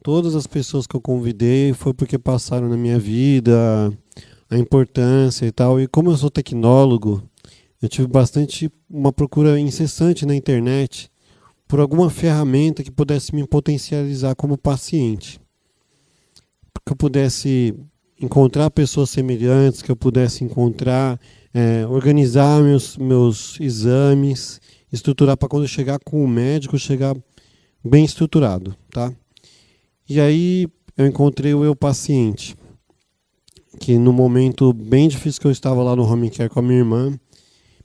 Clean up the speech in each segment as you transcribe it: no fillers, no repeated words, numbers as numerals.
todas as pessoas que eu convidei foi porque passaram na minha vida, a importância e tal. E como eu sou tecnólogo, eu tive uma procura incessante na internet por alguma ferramenta que pudesse me potencializar como paciente. Que eu pudesse encontrar pessoas semelhantes, que eu pudesse organizar meus exames, estruturar para quando eu chegar com o médico, chegar bem estruturado, tá? E aí eu encontrei o Eu Paciente, que no momento bem difícil que eu estava lá no home care com a minha irmã,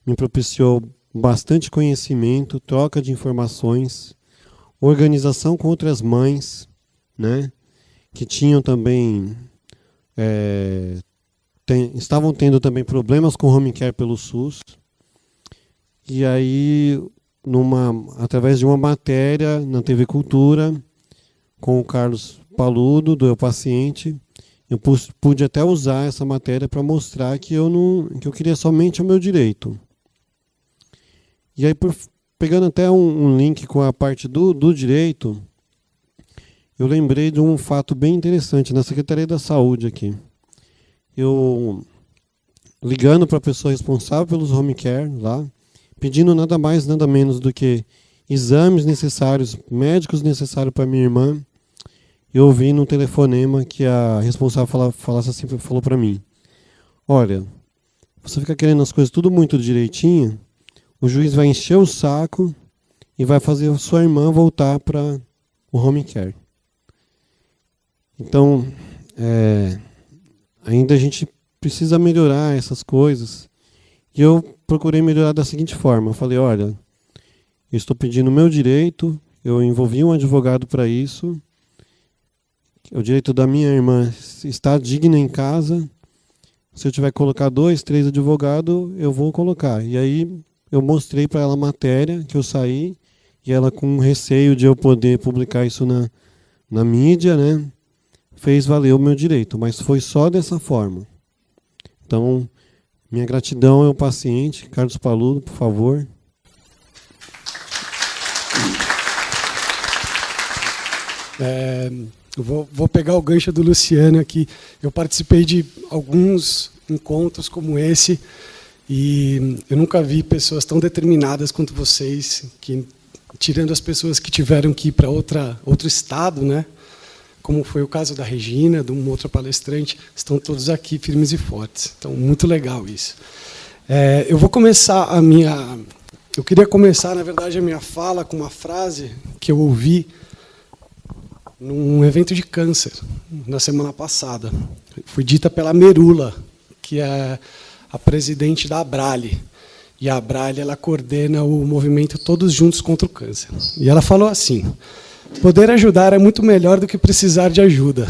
me propiciou bastante conhecimento, troca de informações, organização com outras mães, né, que tinham também estavam tendo também problemas com home care pelo SUS. E aí, através de uma matéria na TV Cultura, com o Carlos Paludo, do Eu Paciente, eu pude até usar essa matéria para mostrar que eu queria somente o meu direito. E aí, pegando até um link com a parte do direito, eu lembrei de um fato bem interessante na Secretaria da Saúde aqui. Eu ligando para a pessoa responsável pelos home care lá, pedindo nada mais, nada menos do que exames necessários, médicos necessários para minha irmã, eu ouvi num telefonema que a responsável falou para mim: olha, você fica querendo as coisas tudo muito direitinho, o juiz vai encher o saco e vai fazer a sua irmã voltar para o home care. Então, ainda a gente precisa melhorar essas coisas. E eu procurei melhorar da seguinte forma. Eu falei, olha, eu estou pedindo o meu direito, eu envolvi um advogado para isso, o direito da minha irmã está digna em casa, se eu tiver que colocar 2, 3 advogados, eu vou colocar. E aí eu mostrei para ela a matéria que eu saí, e ela, com receio de eu poder publicar isso na mídia, né, fez valer o meu direito, mas foi só dessa forma. Então, minha gratidão ao paciente. Carlos Paludo, por favor. Vou pegar o gancho do Luciano aqui. Eu participei de alguns encontros como esse e eu nunca vi pessoas tão determinadas quanto vocês, que, tirando as pessoas que tiveram que ir para outro estado, né? Como foi o caso da Regina, de uma outra palestrante, estão todos aqui firmes e fortes. Então, muito legal isso. Eu queria começar, na verdade, a minha fala com uma frase que eu ouvi num evento de câncer, na semana passada. Foi dita pela Merula, que é a presidente da Abrale. E a Abrale, ela coordena o movimento Todos Juntos contra o Câncer. E ela falou assim: poder ajudar é muito melhor do que precisar de ajuda.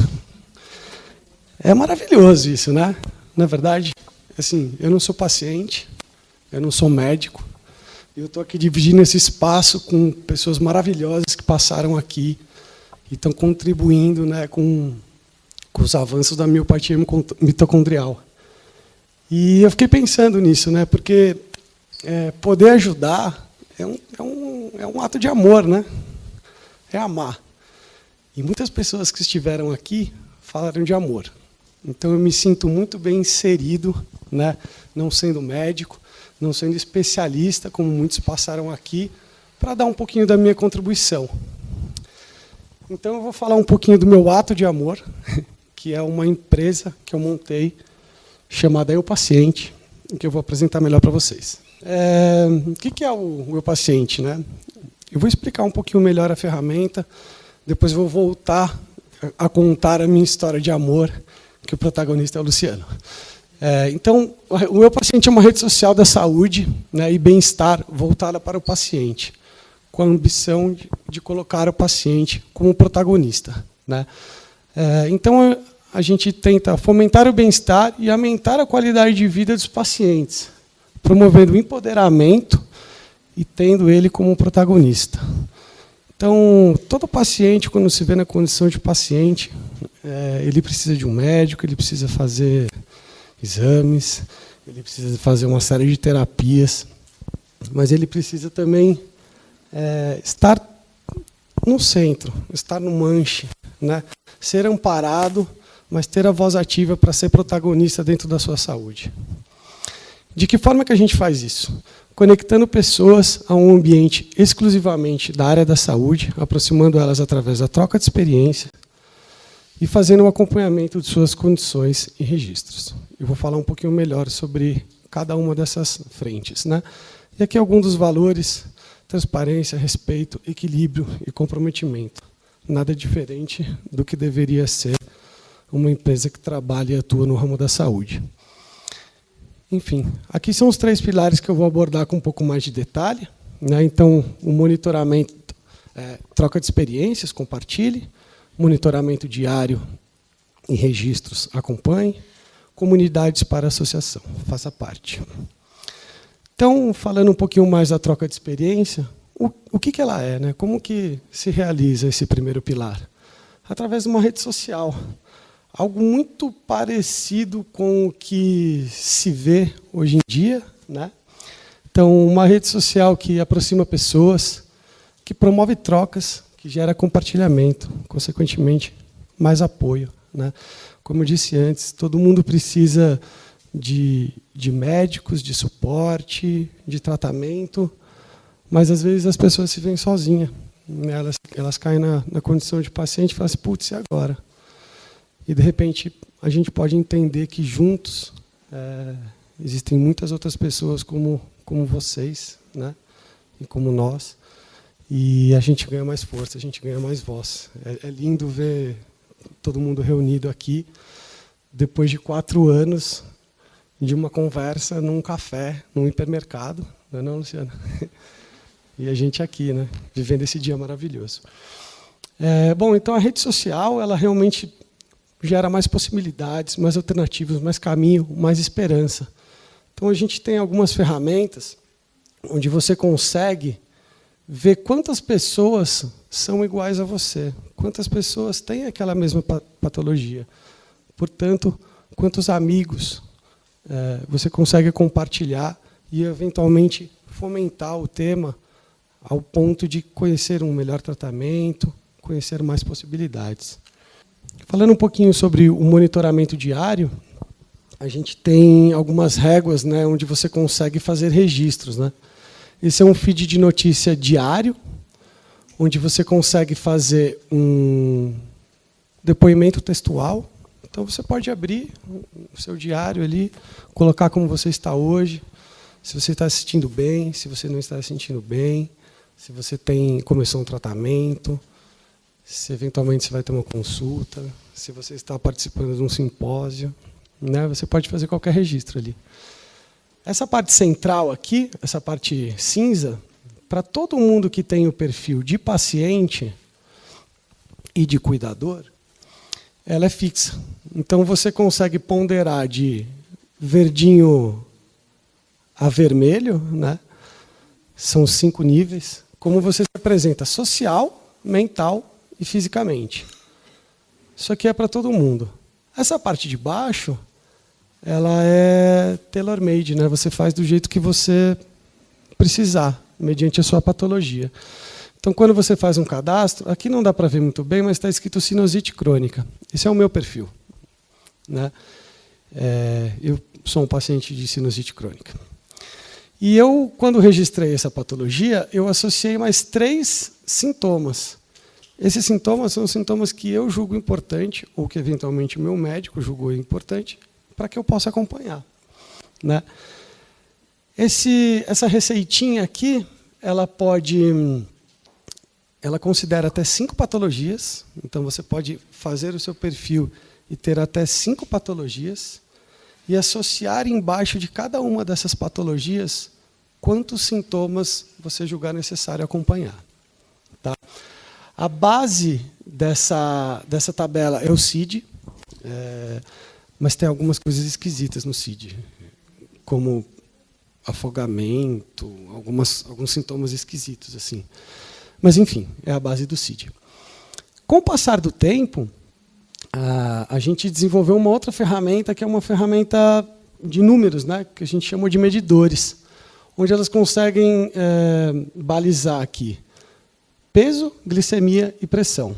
É maravilhoso isso, né? Na verdade, assim, eu não sou paciente, eu não sou médico, eu estou aqui dividindo esse espaço com pessoas maravilhosas que passaram aqui e estão contribuindo, né, com os avanços da miopatia mitocondrial. E eu fiquei pensando nisso, né, porque poder ajudar é um ato de amor, né? É amar. E muitas pessoas que estiveram aqui falaram de amor. Então eu me sinto muito bem inserido, né? Não sendo médico, não sendo especialista, como muitos passaram aqui, para dar um pouquinho da minha contribuição. Então eu vou falar um pouquinho do meu ato de amor, que é uma empresa que eu montei, chamada Eu Paciente, que eu vou apresentar melhor para vocês. O que é o Eu Paciente, né? Eu vou explicar um pouquinho melhor a ferramenta, depois vou voltar a contar a minha história de amor, que o protagonista é o Luciano. Então, o Meu Paciente é uma rede social da saúde, né, e bem-estar voltada para o paciente, com a ambição de colocar o paciente como protagonista, né? Então, a gente tenta fomentar o bem-estar e aumentar a qualidade de vida dos pacientes, promovendo o empoderamento e tendo ele como protagonista. Então, todo paciente, quando se vê na condição de paciente, ele precisa de um médico, ele precisa fazer exames, ele precisa fazer uma série de terapias, mas ele precisa também estar no centro, estar no manche, né? Ser amparado, mas ter a voz ativa para ser protagonista dentro da sua saúde. De que forma que a gente faz isso? Conectando pessoas a um ambiente exclusivamente da área da saúde, aproximando elas através da troca de experiência e fazendo um acompanhamento de suas condições e registros. Eu vou falar um pouquinho melhor sobre cada uma dessas frentes, né? E aqui alguns dos valores: transparência, respeito, equilíbrio e comprometimento. Nada diferente do que deveria ser uma empresa que trabalha e atua no ramo da saúde. Enfim, aqui são os 3 pilares que eu vou abordar com um pouco mais de detalhe, né? Então, o monitoramento, troca de experiências, compartilhe, monitoramento diário e registros, acompanhe, comunidades para associação, faça parte. Então, falando um pouquinho mais da troca de experiência, o que ela é, né? Como que se realiza esse primeiro pilar? Através de uma rede social. Algo muito parecido com o que se vê hoje em dia, né? Então, uma rede social que aproxima pessoas, que promove trocas, que gera compartilhamento, consequentemente, mais apoio, né? Como eu disse antes, todo mundo precisa de médicos, de suporte, de tratamento, mas às vezes as pessoas se veem sozinhas. Elas caem na condição de paciente e falam assim, putz, e agora? E, de repente, a gente pode entender que juntos existem muitas outras pessoas como vocês, né? E como nós, e a gente ganha mais força, a gente ganha mais voz. É lindo ver todo mundo reunido aqui, depois de 4 anos de uma conversa num café, num hipermercado, não é não, Luciana? E a gente aqui, né? Vivendo esse dia maravilhoso. Bom, então a rede social, ela realmente gera mais possibilidades, mais alternativas, mais caminho, mais esperança. Então, a gente tem algumas ferramentas onde você consegue ver quantas pessoas são iguais a você, quantas pessoas têm aquela mesma patologia. Portanto, quantos amigos você consegue compartilhar e, eventualmente, fomentar o tema ao ponto de conhecer um melhor tratamento, conhecer mais possibilidades. Falando um pouquinho sobre o monitoramento diário, a gente tem algumas réguas, né, onde você consegue fazer registros, né? Esse é um feed de notícia diário, onde você consegue fazer um depoimento textual. Então, você pode abrir o seu diário ali, colocar como você está hoje, se você está se sentindo bem, se você não está se sentindo bem, se você começou um tratamento, se eventualmente você vai ter uma consulta, se você está participando de um simpósio, né? Você pode fazer qualquer registro ali. Essa parte central aqui, essa parte cinza, para todo mundo que tem o perfil de paciente e de cuidador, ela é fixa. Então, você consegue ponderar de verdinho a vermelho, né? São 5 níveis, como você se apresenta social, mental e fisicamente. Isso aqui é para todo mundo. Essa parte de baixo, ela é tailor-made, né? Você faz do jeito que você precisar, mediante a sua patologia. Então, quando você faz um cadastro, aqui não dá para ver muito bem, mas está escrito sinusite crônica. Esse é o meu perfil, né? Eu sou um paciente de sinusite crônica. E eu, quando registrei essa patologia, eu associei mais 3 sintomas. Esses sintomas são sintomas que eu julgo importante, ou que eventualmente o meu médico julgou importante, para que eu possa acompanhar, né? Essa receitinha aqui, ela considera até 5 patologias. Então, você pode fazer o seu perfil e ter até 5 patologias e associar embaixo de cada uma dessas patologias quantos sintomas você julgar necessário acompanhar, tá? A base dessa tabela é o CID, mas tem algumas coisas esquisitas no CID, como afogamento, alguns sintomas esquisitos, assim. Mas, enfim, é a base do CID. Com o passar do tempo, a gente desenvolveu uma outra ferramenta, que é uma ferramenta de números, né, que a gente chamou de medidores, onde elas conseguem balizar aqui peso, glicemia e pressão.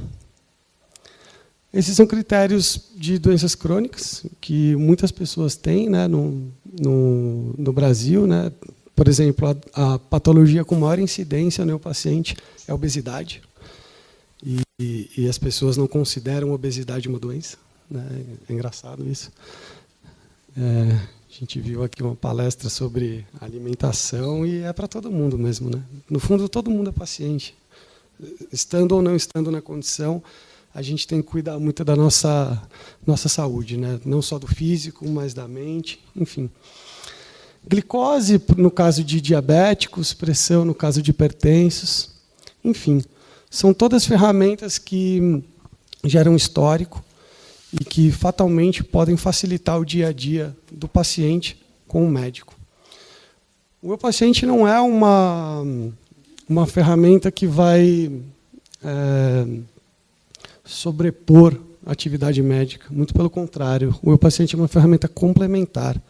Esses são critérios de doenças crônicas que muitas pessoas têm, né, no Brasil, né? Por exemplo, a patologia com maior incidência no meu paciente é a obesidade. E as pessoas não consideram a obesidade uma doença, né? É engraçado isso. A gente viu aqui uma palestra sobre alimentação e é para todo mundo mesmo, né? No fundo, todo mundo é paciente. Estando ou não estando na condição, a gente tem que cuidar muito da nossa saúde, né? Não só do físico, mas da mente, enfim. Glicose, no caso de diabéticos, pressão, no caso de hipertensos, enfim. São todas ferramentas que geram histórico e que fatalmente podem facilitar o dia a dia do paciente com o médico. O meu paciente não é uma ferramenta que vai sobrepor a atividade médica, muito pelo contrário. O meu paciente é uma ferramenta complementar.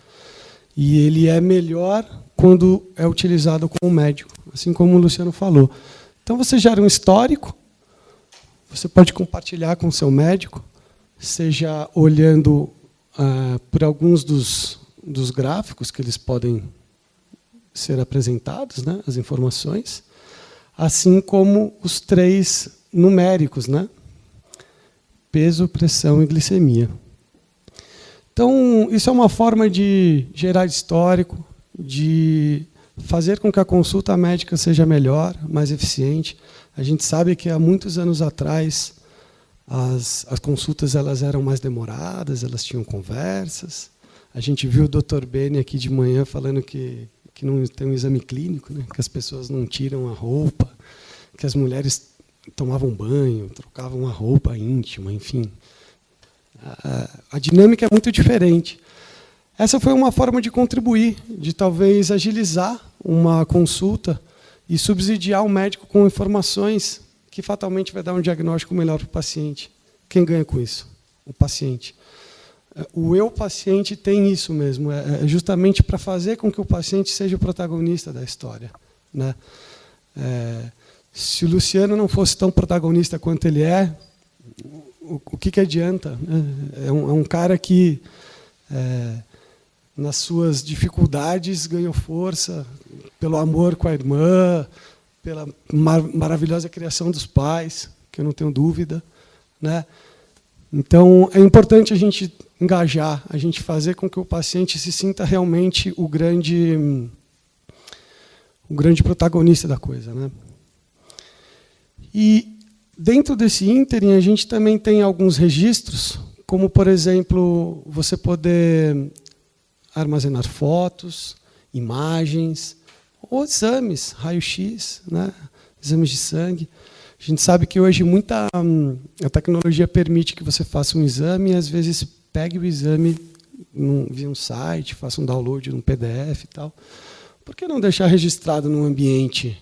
E ele é melhor quando é utilizado com o médico, assim como o Luciano falou. Então, você gera um histórico, você pode compartilhar com o seu médico, seja olhando por alguns dos gráficos que eles podem ser apresentados, né, as informações, assim como os 3 numéricos, né, peso, pressão e glicemia. Então, isso é uma forma de gerar histórico, de fazer com que a consulta médica seja melhor, mais eficiente. A gente sabe que há muitos anos atrás as consultas elas eram mais demoradas, elas tinham conversas. A gente viu o Dr. Beni aqui de manhã falando que não tem um exame clínico, né? Que as pessoas não tiram a roupa, que as mulheres tomavam banho, trocavam a roupa íntima, enfim. A dinâmica é muito diferente. Essa foi uma forma de contribuir, de talvez agilizar uma consulta e subsidiar o médico com informações que fatalmente vai dar um diagnóstico melhor para o paciente. Quem ganha com isso? O paciente. O eu paciente tem isso mesmo, é justamente para fazer com que o paciente seja o protagonista da história, né? Se o Luciano não fosse tão protagonista quanto ele é, o que adianta? É um cara que, nas suas dificuldades, ganhou força pelo amor com a irmã, pela maravilhosa criação dos pais, que eu não tenho dúvida, né? Então, é importante a gente engajar, a gente fazer com que o paciente se sinta realmente o grande protagonista da coisa, né? E dentro desse ínterim, a gente também tem alguns registros, como, por exemplo, você poder armazenar fotos, imagens, ou exames, raio-x, né? Exames de sangue. A gente sabe que hoje a tecnologia permite que você faça um exame e, às vezes, pegue o exame via um site, faça um download num PDF e tal. Por que não deixar registrado num ambiente,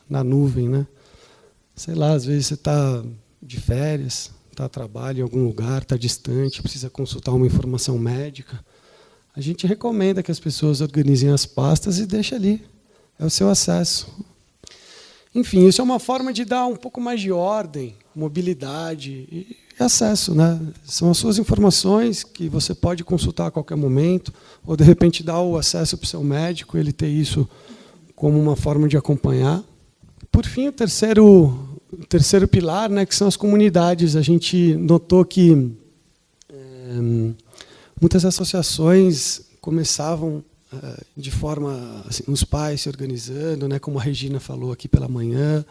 na nuvem, né? Sei lá, às vezes você está de férias, está a trabalho em algum lugar, está distante, precisa consultar uma informação médica. A gente recomenda que as pessoas organizem as pastas e deixem ali. É o seu acesso. Enfim, isso é uma forma de dar um pouco mais de ordem, mobilidade e acesso, né? São as suas informações que você pode consultar a qualquer momento, ou, de repente, dar o acesso para o seu médico, ele ter isso como uma forma de acompanhar. Por fim, o terceiro pilar, né, que são as comunidades. A gente notou que muitas associações começavam de forma, assim, os pais se organizando, né, como a Regina falou aqui pela manhã.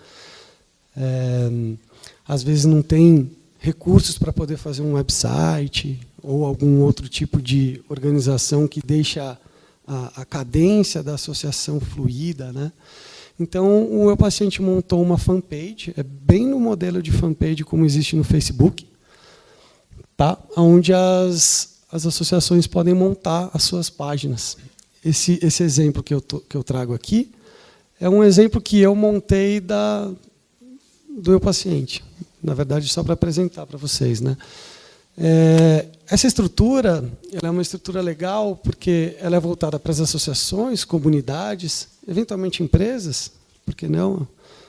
Às vezes não tem recursos para poder fazer um website ou algum outro tipo de organização que deixa a cadência da associação fluida, né? Então, o meu paciente montou uma fanpage, é bem no modelo de fanpage como existe no Facebook, tá? Onde as associações podem montar as suas páginas. Esse exemplo que eu trago aqui é um exemplo que eu montei do meu paciente. Na verdade, só para apresentar para vocês, né? Essa estrutura ela é uma estrutura legal porque ela é voltada para as associações, comunidades, eventualmente empresas, por que não?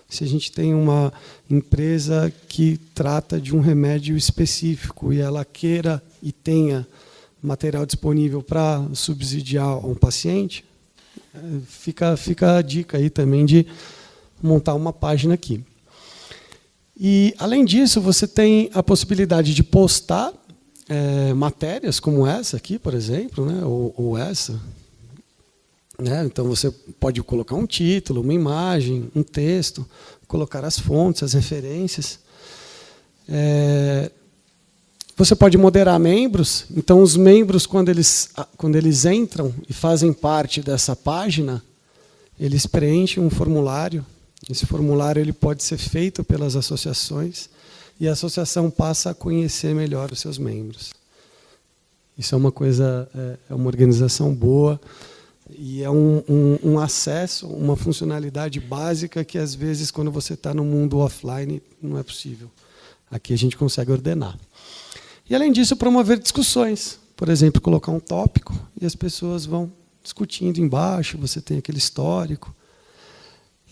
se a gente tem uma empresa que trata de um remédio específico e ela queira e tenha material disponível para subsidiar um paciente, fica a dica aí também de montar uma página aqui. E, além disso, você tem a possibilidade de postar matérias como essa aqui, por exemplo, né, ou essa. Né? Então, você pode colocar um título, uma imagem, um texto, colocar as fontes, as referências. Você pode moderar membros. Então, os membros, quando eles entram e fazem parte dessa página, eles preenchem um formulário. Esse formulário ele pode ser feito pelas associações e a associação passa a conhecer melhor os seus membros. Isso é uma coisa, é uma organização boa e é um acesso, uma funcionalidade básica que, às vezes, quando você está no mundo offline, não é possível. Aqui a gente consegue ordenar. E, além disso, promover discussões. Por exemplo, colocar um tópico e as pessoas vão discutindo embaixo, você tem aquele histórico.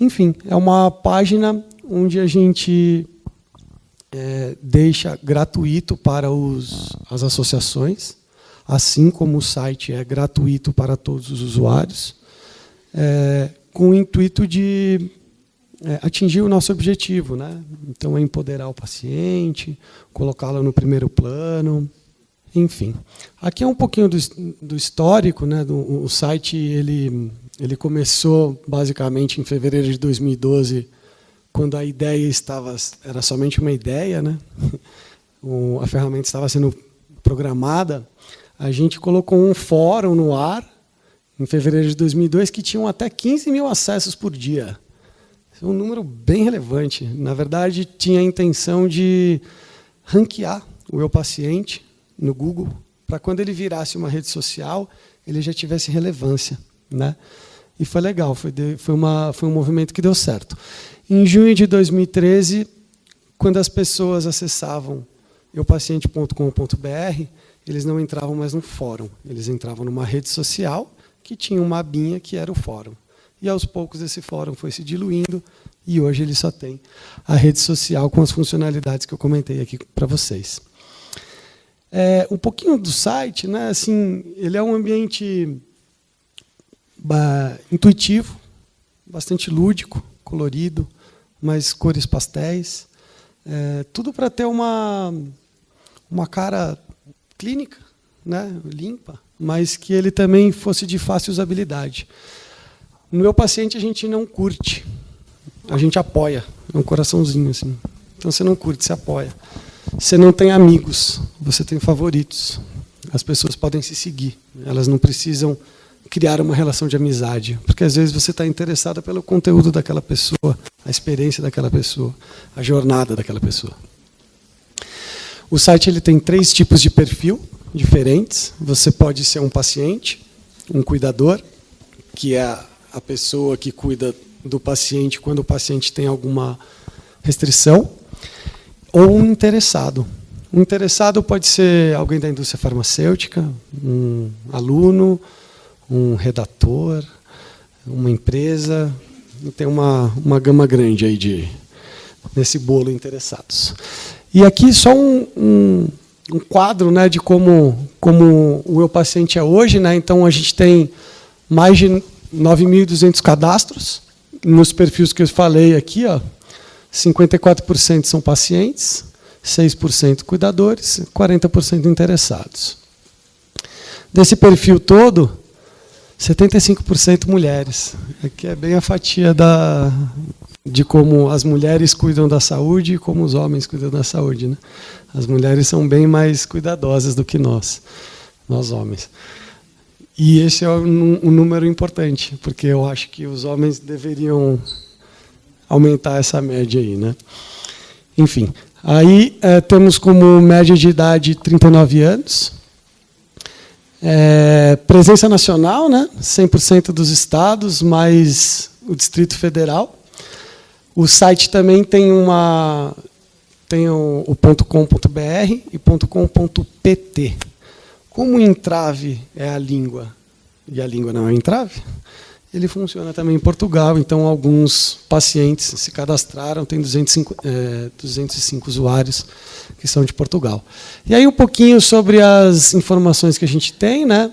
Enfim, é uma página onde a gente deixa gratuito para as associações, assim como o site é gratuito para todos os usuários, com o intuito de atingir o nosso objetivo, né? Então, é empoderar o paciente, colocá-lo no primeiro plano, enfim. Aqui é um pouquinho do histórico, né? O site ele começou basicamente em fevereiro de 2012, quando a ideia era somente uma ideia, né? A ferramenta estava sendo programada. A gente colocou um fórum no ar em fevereiro de 2002 que tinham até 15 mil acessos por dia. É um número bem relevante. Na verdade, tinha a intenção de ranquear o Eu Paciente no Google, para quando ele virasse uma rede social, ele já tivesse relevância, né? E foi legal, foi um movimento que deu certo. Em junho de 2013, quando as pessoas acessavam eupaciente.com.br, eles não entravam mais no fórum, eles entravam numa rede social que tinha uma abinha que era o fórum. E, aos poucos, esse fórum foi se diluindo e hoje ele só tem a rede social com as funcionalidades que eu comentei aqui para vocês. Um pouquinho do site, né? Assim, ele é um ambiente intuitivo, bastante lúdico, colorido, mas cores pastéis. Tudo para ter uma cara clínica, né? Limpa, mas que ele também fosse de fácil usabilidade. No Meu Paciente, a gente não curte, a gente apoia. É um coraçãozinho assim. Então, você não curte, você apoia. Você não tem amigos, você tem favoritos. As pessoas podem se seguir, elas não precisam criar uma relação de amizade, porque às vezes você está interessado pelo conteúdo daquela pessoa, a experiência daquela pessoa, a jornada daquela pessoa. O site ele tem 3 tipos de perfil diferentes. Você pode ser um paciente, um cuidador, que é a pessoa que cuida do paciente quando o paciente tem alguma restrição, ou um interessado. Um interessado pode ser alguém da indústria farmacêutica, um aluno, um redator, uma empresa. Tem uma gama grande aí nesse bolo interessados. E aqui só um quadro, né, de como o Eu Paciente é hoje, né? Então, a gente tem mais de 9.200 cadastros nos perfis que eu falei aqui, ó. 54% são pacientes, 6% cuidadores, 40% interessados. Desse perfil todo, 75% mulheres. Aqui é bem a fatia de como as mulheres cuidam da saúde e como os homens cuidam da saúde, né? As mulheres são bem mais cuidadosas do que nós homens. E esse é um número importante, porque eu acho que os homens deveriam aumentar essa média aí, né? Enfim, aí temos como média de idade 39 anos. Presença nacional, né? 100% dos estados, mais o Distrito Federal. O site também tem o .com.br e .com.pt. Como o entrave é a língua, e a língua não é o entrave, ele funciona também em Portugal. Então, alguns pacientes se cadastraram, tem 205 usuários que são de Portugal. E aí um pouquinho sobre as informações que a gente tem, né?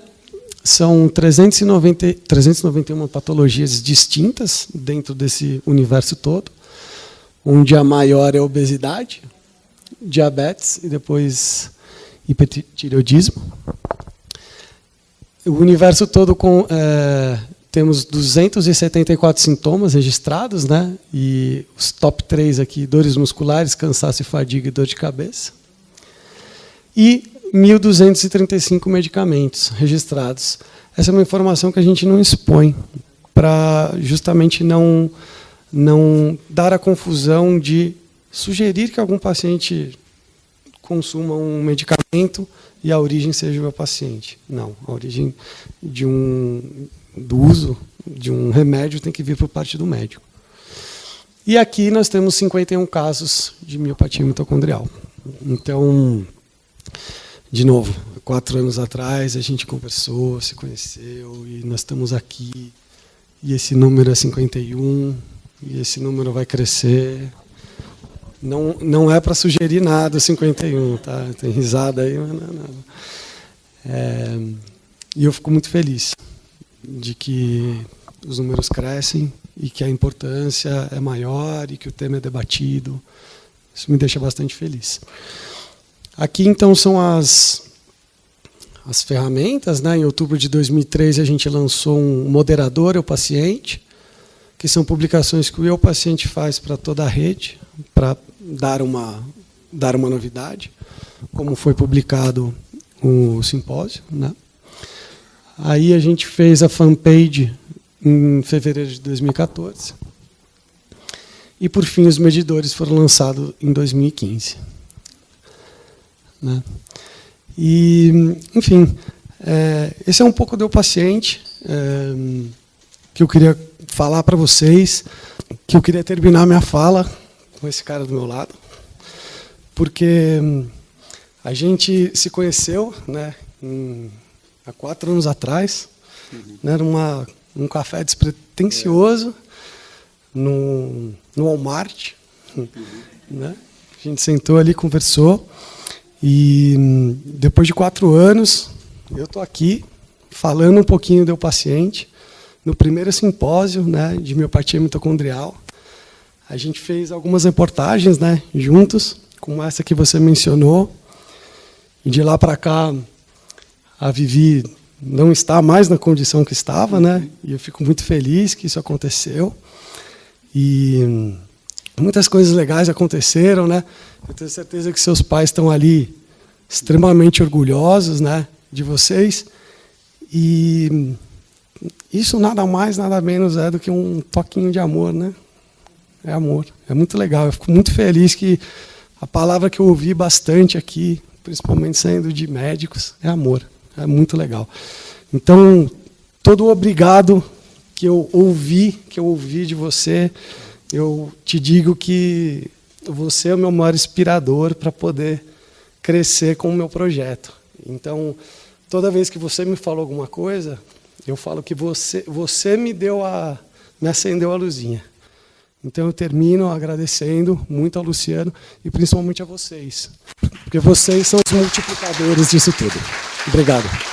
São 391 patologias distintas dentro desse universo todo, onde a maior é a obesidade, diabetes e depois hipertireoidismo. O universo todo temos 274 sintomas registrados, né? E os top 3 aqui, dores musculares, cansaço e fadiga e dor de cabeça. E 1.235 medicamentos registrados. Essa é uma informação que a gente não expõe, para justamente não dar a confusão de sugerir que algum paciente consuma um medicamento e a origem seja o paciente. Não, a origem do uso de um remédio tem que vir por parte do médico. E aqui nós temos 51 casos de miopatia mitocondrial. Então, de novo, 4 anos atrás a gente conversou, se conheceu e nós estamos aqui. E esse número é 51 e esse número vai crescer. Não é para sugerir nada 51, tá? Tem risada aí, mas não é nada. E eu fico muito feliz de que os números crescem e que a importância é maior e que o tema é debatido. Isso me deixa bastante feliz. Aqui, então, são as ferramentas, né? Em outubro de 2013, a gente lançou um moderador ao paciente, que são publicações que o Eu Paciente faz para toda a rede, para dar uma novidade, como foi publicado o simpósio, né? Aí a gente fez a fanpage em fevereiro de 2014. E, por fim, os medidores foram lançados em 2015. Né? E, enfim, esse é um pouco do paciente que eu queria falar para vocês, que eu queria terminar minha fala com esse cara do meu lado, porque a gente se conheceu, né, há 4 anos atrás, né, num café despretensioso, no Walmart. Né? A gente sentou ali, conversou, e depois de 4 anos, eu estou aqui falando um pouquinho do paciente, no primeiro simpósio, né, de miopatia mitocondrial. A gente fez algumas reportagens, né, juntos, como essa que você mencionou, e de lá para cá a Vivi não está mais na condição que estava, né? E eu fico muito feliz que isso aconteceu. E muitas coisas legais aconteceram, né? Eu tenho certeza que seus pais estão ali extremamente orgulhosos, né, de vocês. E isso nada mais, nada menos é do que um toquinho de amor, né? É amor. É muito legal. Eu fico muito feliz que a palavra que eu ouvi bastante aqui, principalmente saindo de médicos, é amor. É muito legal. Então, todo o obrigado que eu ouvi de você, eu te digo que você é o meu maior inspirador para poder crescer com o meu projeto. Então, toda vez que você me falou alguma coisa, eu falo que você me acendeu a luzinha. Então, eu termino agradecendo muito ao Luciano e principalmente a vocês, porque vocês são os multiplicadores disso tudo. Obrigado.